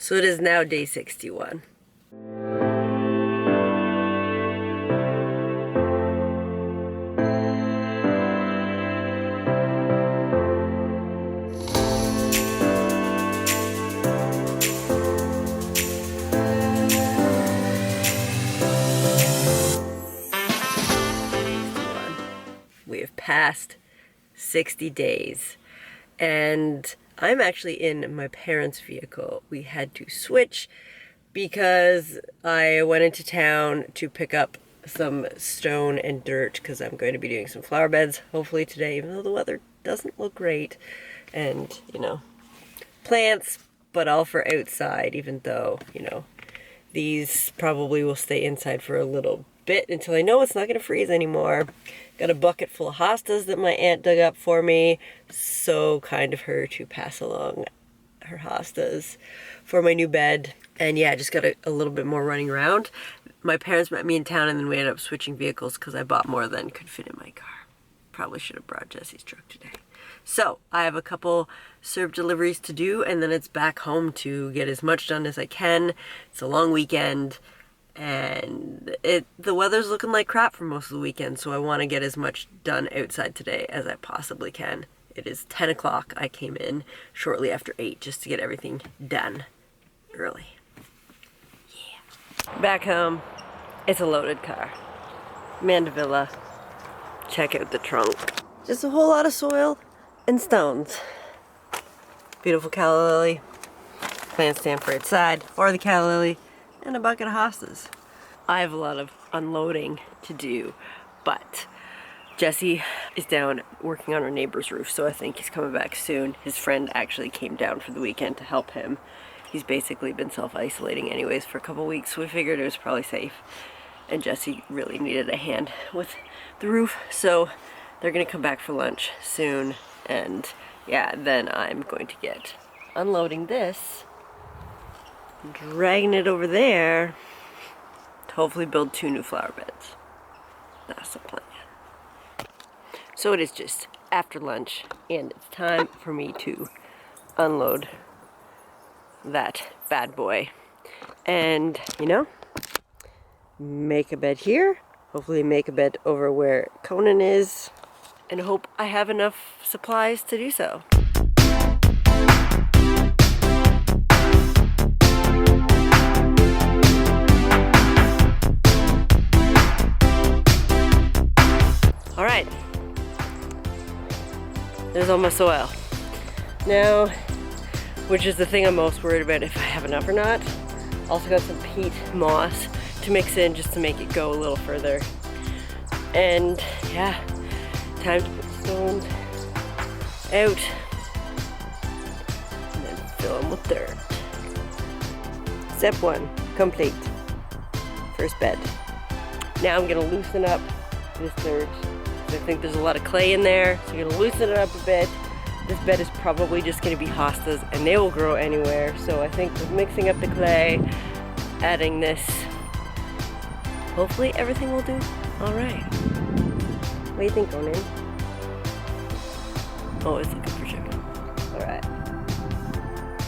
So it is now day 61. We have passed 60 days and I'm actually in my parents' vehicle. We had to switch because I went into town to pick up some stone and dirt because I'm going to be doing some flower beds hopefully today, even though the weather doesn't look great. And, you know, plants, but all for outside, even though, you know, these probably will stay inside for a little bit until I know it's not going to freeze anymore. Got a bucket full of hostas that my aunt dug up for me. So kind of her to pass along her hostas for my new bed. And yeah, just got a little bit more running around. My parents met me in town and then we ended up switching vehicles because I bought more than could fit in my car. Probably should have brought Jesse's truck today. So I have a couple serve deliveries to do and then it's back home to get as much done as I can. It's a long weekend and the weather's looking like crap for most of the weekend, so I want to get as much done outside today as I possibly can. It is 10 o'clock. I came in shortly after 8 just to get everything done early. Yeah. Back home, it's a loaded car. Mandevilla. Check out the trunk. Just a whole lot of soil and stones. Beautiful calla lily. Plant stand for outside for the calla lily. And a bucket of hostas. I have a lot of unloading to do, but Jesse is down working on our neighbor's roof, so I think he's coming back soon. His friend actually came down for the weekend to help him. He's basically been self-isolating anyways for a couple weeks, so we figured it was probably safe. And Jesse really needed a hand with the roof, so they're gonna come back for lunch soon. And yeah, then I'm going to get unloading this, dragging it over there to hopefully build 2 new flower beds. That's the plan. So it is just after lunch and it's time for me to unload that bad boy and, you know, make a bed here, hopefully make a bed over where Conan is, and hope I have enough supplies to do so. Alright, there's all my soil. Now, which is the thing I'm most worried about, if I have enough or not. Also got some peat moss to mix in just to make it go a little further. And yeah, time to put the stones out and then fill them with dirt. Step 1, complete. First bed. Now I'm gonna loosen up this dirt. I think there's a lot of clay in there, so you're gonna loosen it up a bit. This bed is probably just gonna be hostas and they will grow anywhere. So I think with mixing up the clay, adding this, hopefully everything will do all right. What do you think, Conan? Oh, it's looking for sure. All right.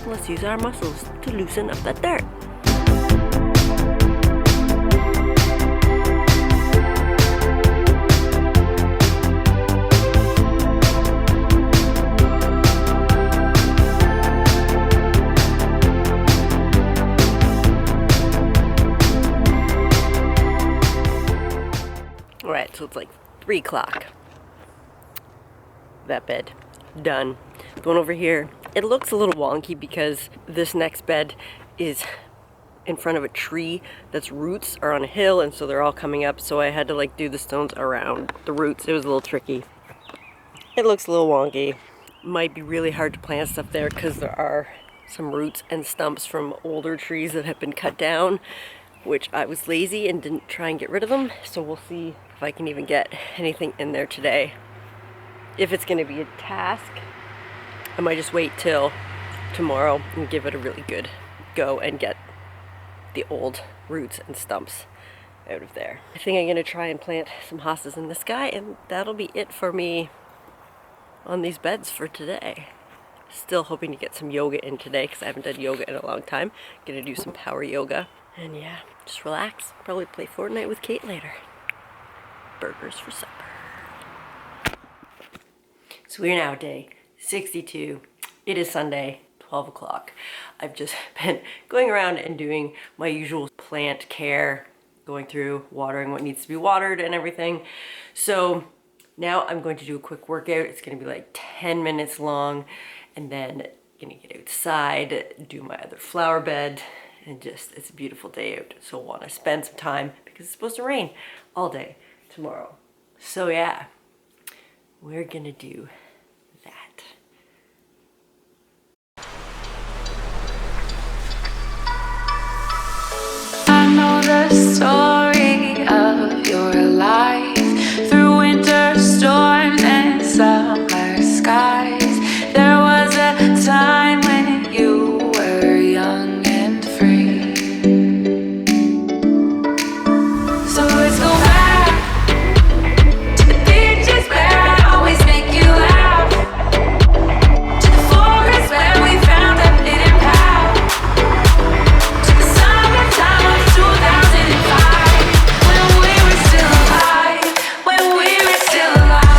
Let's use our muscles to loosen up that dirt. Alright, so it's like 3 o'clock. That bed, done. Going over here, it looks a little wonky because this next bed is in front of a tree that's roots are on a hill, and so they're all coming up, so I had to like do the stones around the roots. It was a little tricky. It looks a little wonky. Might be really hard to plant stuff there because there are some roots and stumps from older trees that have been cut down, which I was lazy and didn't try and get rid of them, so we'll see if I can even get anything in there today. If it's going to be a task, I might just wait till tomorrow and give it a really good go and get the old roots and stumps out of there. I think I'm going to try and plant some hostas in the sky, and that'll be it for me on these beds for today. Still hoping to get some yoga in today because I haven't done yoga in a long time. Gonna do some power yoga. And yeah, just relax. Probably play Fortnite with Kate later. Burgers for supper. So we're now day 62. It is Sunday, 12 o'clock. I've just been going around and doing my usual plant care, going through watering what needs to be watered and everything. So now I'm going to do a quick workout. It's gonna be like 10 minutes long, and then gonna get outside, do my other flower bed, and just, it's a beautiful day out. So I wanna spend some time because it's supposed to rain all day tomorrow. So yeah, we're gonna do that. I know the story of your life through winter storms and summer skies. There was a time when you were young and free. So let's go back to the beaches where I'd always make you laugh, to the forest where we found a hidden path, to the summertime of 2005, when we were still alive, when we were still alive.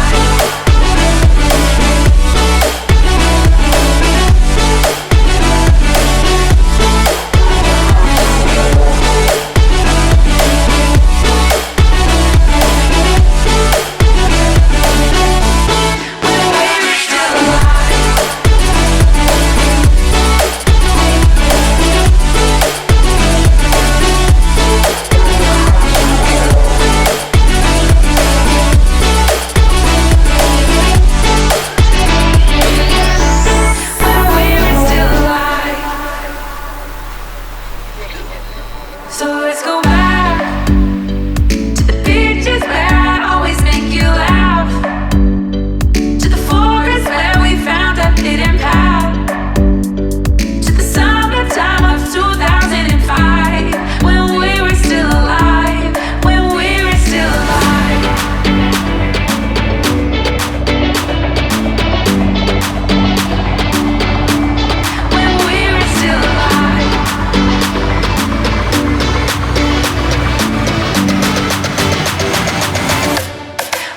So let's go back to the beaches where I'd always make you laugh, to the forest where we found a hidden path, to the summertime of 2005, when we were still alive, when we were still alive. When we were still alive.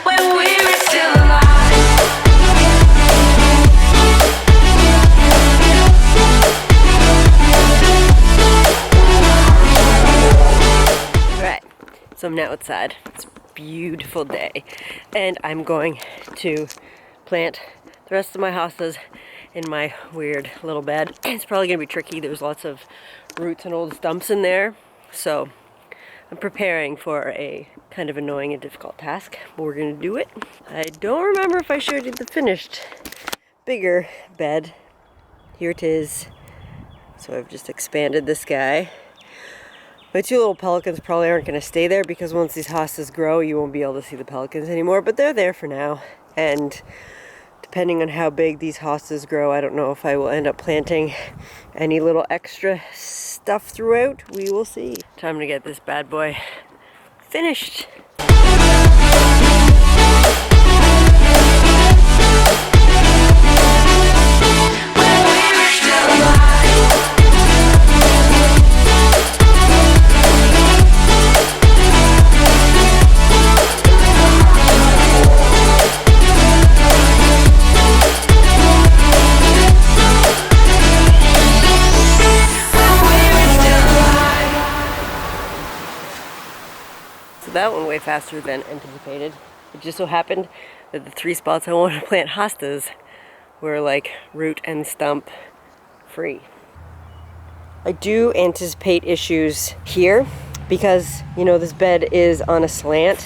When we were still alive. Alright, so I'm now outside. It's a beautiful day. And I'm going to plant the rest of my hostas in my weird little bed. It's probably going to be tricky. There's lots of roots and old stumps in there. So I'm preparing for a kind of annoying and difficult task, but we're going to do it. I don't remember if I showed you the finished bigger bed. Here it is. So I've just expanded this guy. My two little pelicans probably aren't going to stay there because once these hostas grow, you won't be able to see the pelicans anymore, but they're there for now. And depending on how big these hostas grow, I don't know if I will end up planting any little extra stuff throughout. We will see. Time to get this bad boy finished. So that went way faster than anticipated. It just so happened that the 3 spots I wanted to plant hostas were like root and stump free. I do anticipate issues here because, you know, this bed is on a slant.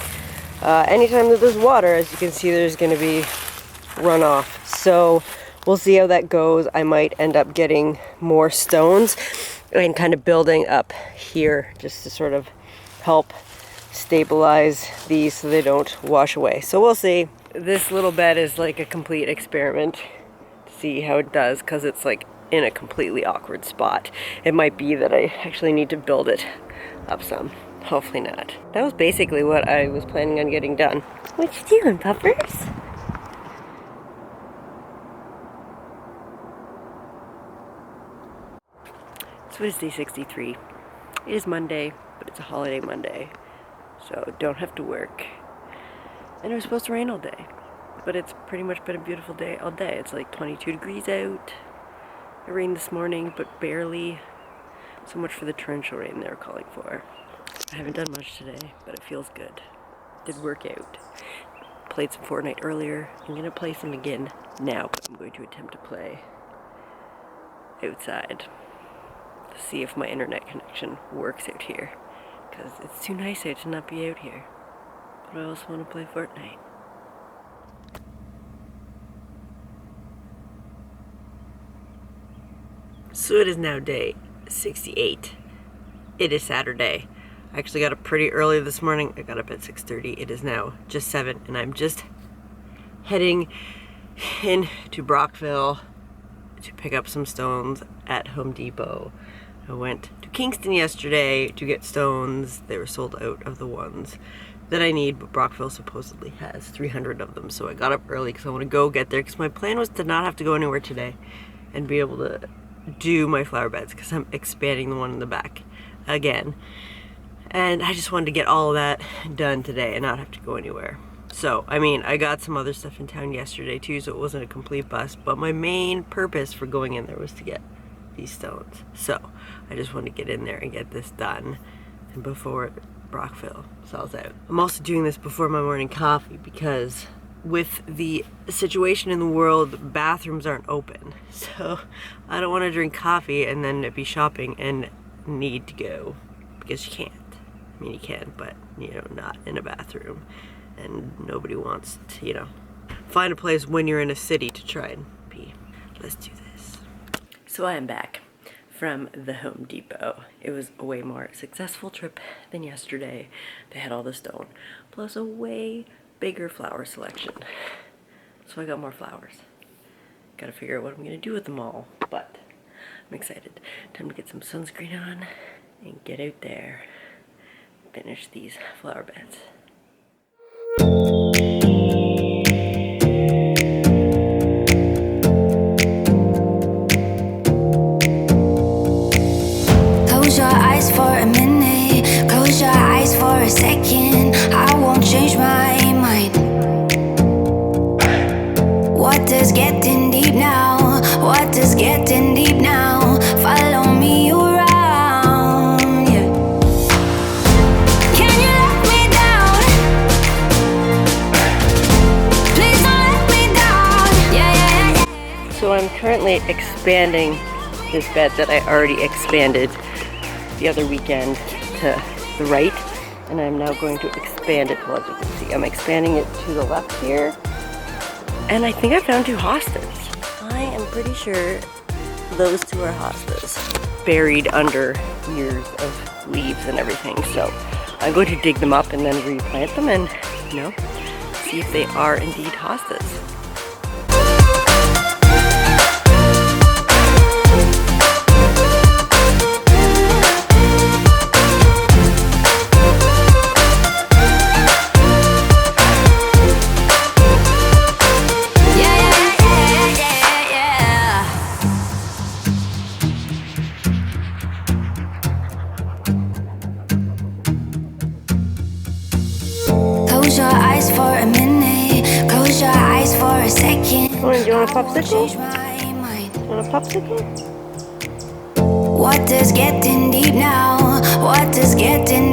Anytime that there's water, as you can see, there's going to be runoff. So we'll see how that goes. I might end up getting more stones and kind of building up here just to sort of help stabilize these so they don't wash away. So we'll see. This little bed is like a complete experiment to see how it does because it's like in a completely awkward spot. It might be that I actually need to build it up some. Hopefully not. That was basically what I was planning on getting done. What you doing, puppers? So it is day 63. It is Monday, but it's a holiday Monday, so don't have to work. And it was supposed to rain all day, but it's pretty much been a beautiful day all day. It's like 22 degrees out. It rained this morning, but barely. So much for the torrential rain they were calling for. I haven't done much today, but it feels good. Did work out. Played some Fortnite earlier. I'm gonna play some again now, but I'm going to attempt to play outside to see if my internet connection works out here, because it's too nice out to not be out here. But I also want to play Fortnite. So it is now day 68. It is Saturday. I actually got up pretty early this morning. I got up at 6:30. It is now just 7, and I'm just heading into Brockville to pick up some stones at Home Depot. I went to Kingston yesterday to get stones. They were sold out of the ones that I need, but Brockville supposedly has 300 of them. So I got up early because I want to go get there, because my plan was to not have to go anywhere today and be able to do my flower beds, because I'm expanding the one in the back again. And I just wanted to get all of that done today and not have to go anywhere. So, I mean, I got some other stuff in town yesterday too, so it wasn't a complete bust, but my main purpose for going in there was to get these stones. So, I just wanted to get in there and get this done, and before Brockville sells out. I'm also doing this before my morning coffee, because with the situation in the world, bathrooms aren't open. So, I don't want to drink coffee and then be shopping and need to go, because you can't. I mean, you can, but, you know, not in a bathroom. And nobody wants to, you know, find a place when you're in a city to try and pee. Let's do this. So I am back from the Home Depot. It was a way more successful trip than yesterday. They had all the stone, plus a way bigger flower selection. So I got more flowers. Gotta figure out what I'm gonna do with them all, but I'm excited. Time to get some sunscreen on and get out there. Finish these flower beds. Close your eyes for a minute, close your eyes for a second. I won't change my mind. What is getting deep now? What is getting deep now? Follow me around, yeah. Can you let me down? Please don't let me down. Yeah. So I'm currently expanding this bed that I already expanded the other weekend to the right, and I'm now going to expand it. Well, as you can see, I'm expanding it to the left here, and I think I found 2 hostas. I am pretty sure those 2 are hostas, buried under years of leaves and everything. So I'm going to dig them up and then replant them and, you know, see if they are indeed hostas. Close your eyes for a minute, close your eyes for a second. Do you want a popsicle? Change my mind. You want a popsicle? What is getting deep now? What is getting